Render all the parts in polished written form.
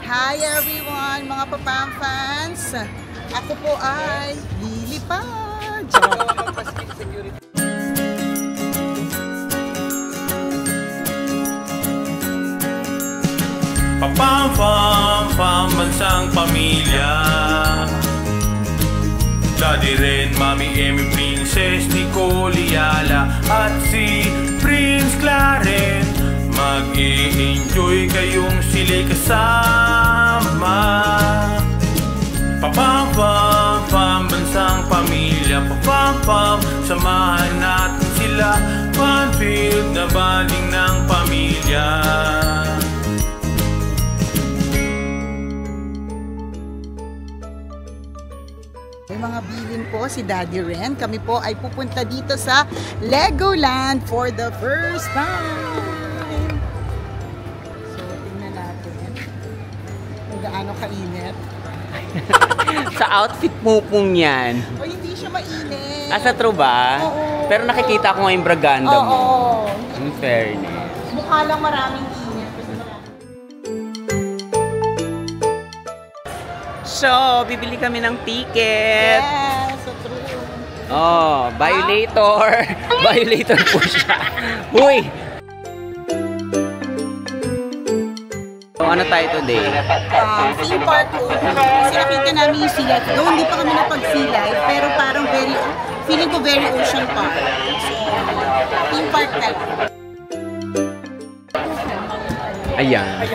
Hi everyone, mga Papam fans! Ako po ay lilipad! Papam pambansang pamilya. Daddy Ren, Mami Emmy, Princess Nicole Yala at si Prince Clarence. Mag-i-enjoy kayong sila'y kasama. Papam pambansang pamilya. Papam samahan natin sila. Fun-filled na banding ng pamilya. Mga bilin po si Daddy Ren. Kami po ay pupunta dito sa Legoland for the first time. So, tingnan natin kung gaano kainit. Sa outfit mo pong yan. O, hindi siya mainit. Sa true ba? Oo. Pero nakikita ko ngayong braganda mo. Oo. In fairness. Mukha lang maraming init. So, bibili kami ng ticket. Yes, so true. Oh, violator. Violator po siya. Uy! So, ano tayo today? Theme park po. Kasi nakita namin yung sea life. Doon hindi pa kami napag-sea life, pero parang feeling ko very ocean park. So, theme park na lang. Ayan.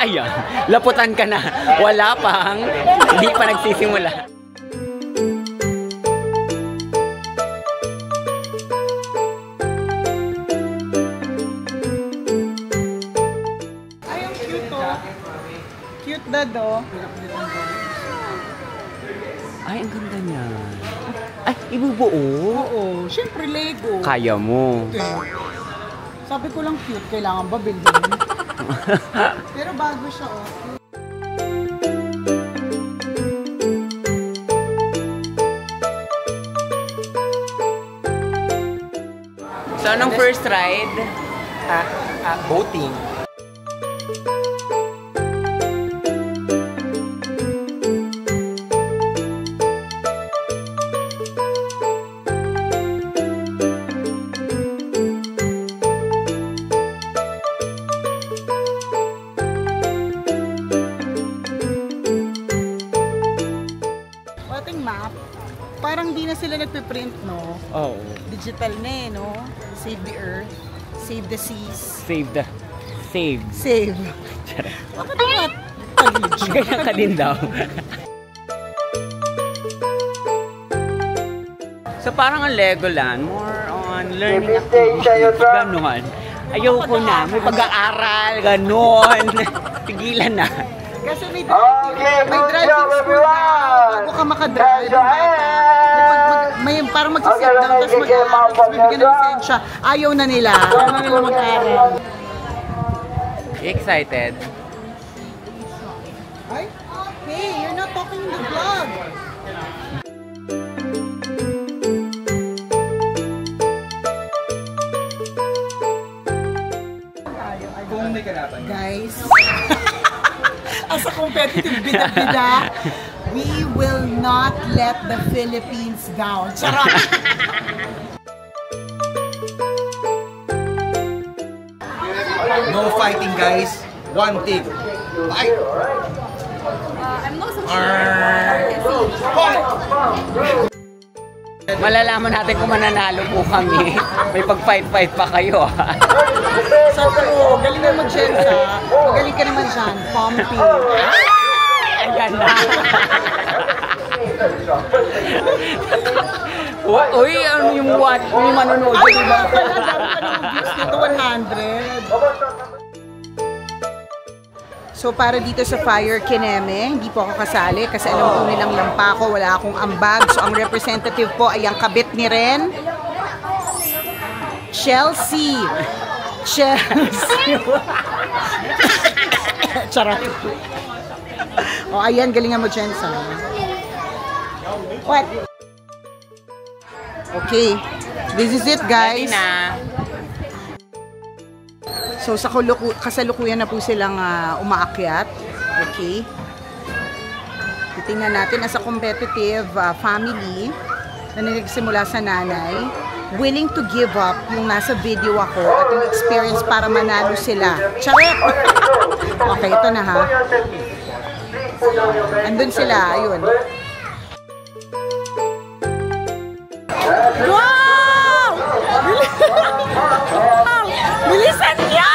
Ayan. Laputan ka na. Wala pang. Hindi pa nagsisimula. Ay, ang cute to. Cute dado. Ay, ang ganda niya. Ay, ibubuo? Oo. Siyempre, Lego. Kaya mo. Sabi ko lang cute. Kailangan ba building? Pero bago siya, oh. So, anong first ride? Boating. Map, parang di na sila nagpe-print, no? Oo. Digital na eh, no? Save the earth, save the seas. Save the... Save. Save. Bakit naman? Ganyan ka din daw. So parang ang Legoland, more on learning activities. Ganon. Ayoko na, may pag-aaral, ganon. Pigilan na. Kasi may driving school na, bago ka makadrive, may parang mag-sit down, tapos mag-aaral, tapos bibigyan ng lisensya. Ayaw na nila, ayaw na nila mag-aaral. Excited? Ay, hey, you're not talking in the vlog. Guys, as a competitive bida-bida, we will not let the Philippines down. Charot! No fighting, guys. One thing. Fight! I'm not so sure. Malalaman natin kung mananalo po kami. May pag-fight-fight pa kayo. So true, galing na mag-shensa. Magaling ka naman dyan, Pompey. Ang ganda. Uy, ano yung what? Yung manonood, Ay, diba? pala, dami pa ng views nito, 100. So para dito sa Fire Kineme, hindi po ako kasali kasi alam ko nilang lampa ko, wala akong ambag. So ang representative po ay ang kabit ni Ren. Chelsea. Charot. O ayan, galingan mo, Jensa. What? Okay. This is it, guys. So sa kasalukuyan na po silang umaakyat. Okay? Titingnan natin as a competitive family na nagsimula sa nanay, willing to give up yung nasa video ako at yung experience para manalo sila. Charot! Okay, ito na ha. Andun sila, ayun. Wow! Bilisan niya!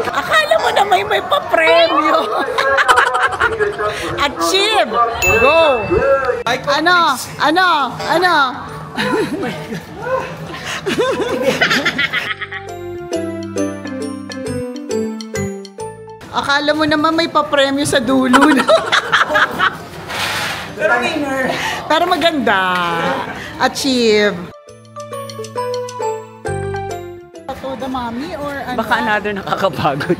Akala mo na may pa-premyo. Achieve! Go! Ano? Akala mo naman may pa-premyo sa dulo. Pero maganda. Achieve. The mommy or ano? Baka another nakakapagod.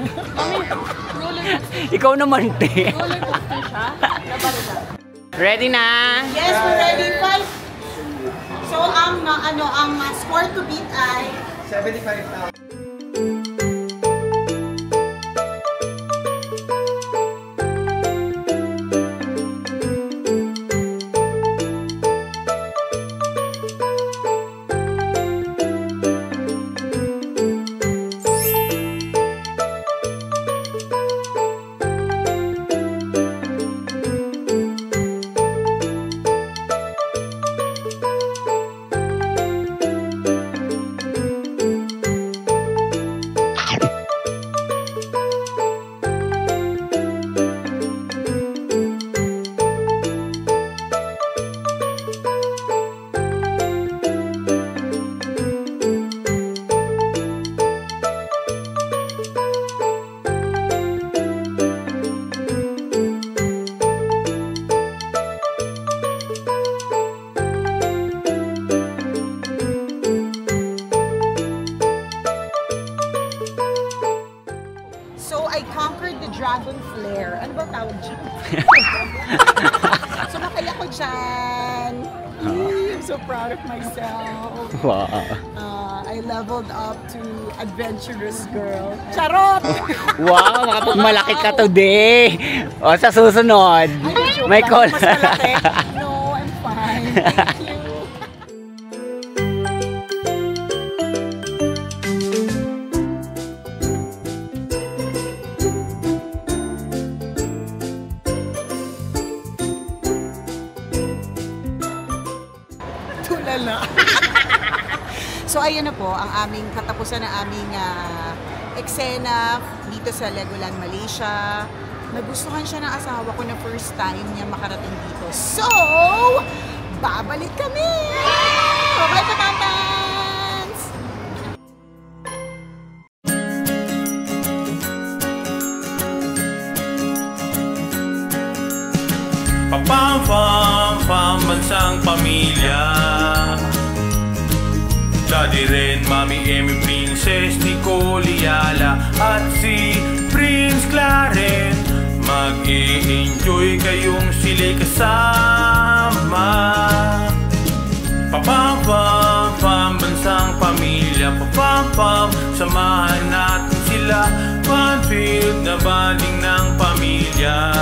Ikaw naman, te. Ready na? Yes, we're ready. 5. So, ang score to beat ay 75,000. Dragon Flare. Ano ba tawag dyan? So, nakaya ko dyan. I'm so proud of myself. Wow. I leveled up to adventurous girl. Charot! Wow, makapagmalaki ka today. O, sa susunod. May call. Mas malaki? No, I'm fine. Thank you. So ayun na po ang aming katapusan ng aming eksena dito sa Legoland, Malaysia. Nagustuhan siya ng asawa ko na first time niya makarating dito. So, babalik kami! Bye, Tatans! Pam-pam-pam, bansang pamilya. Daddy Ren, Mami Emmy, Princess Nicole Yala at si Prince Clarence. Mag-i-enjoy kayong sila'y kasama. Papam-pam-pam, bansang pamilya. Papam-pam, samahan natin sila. Fun-filled na banding ng pamilya.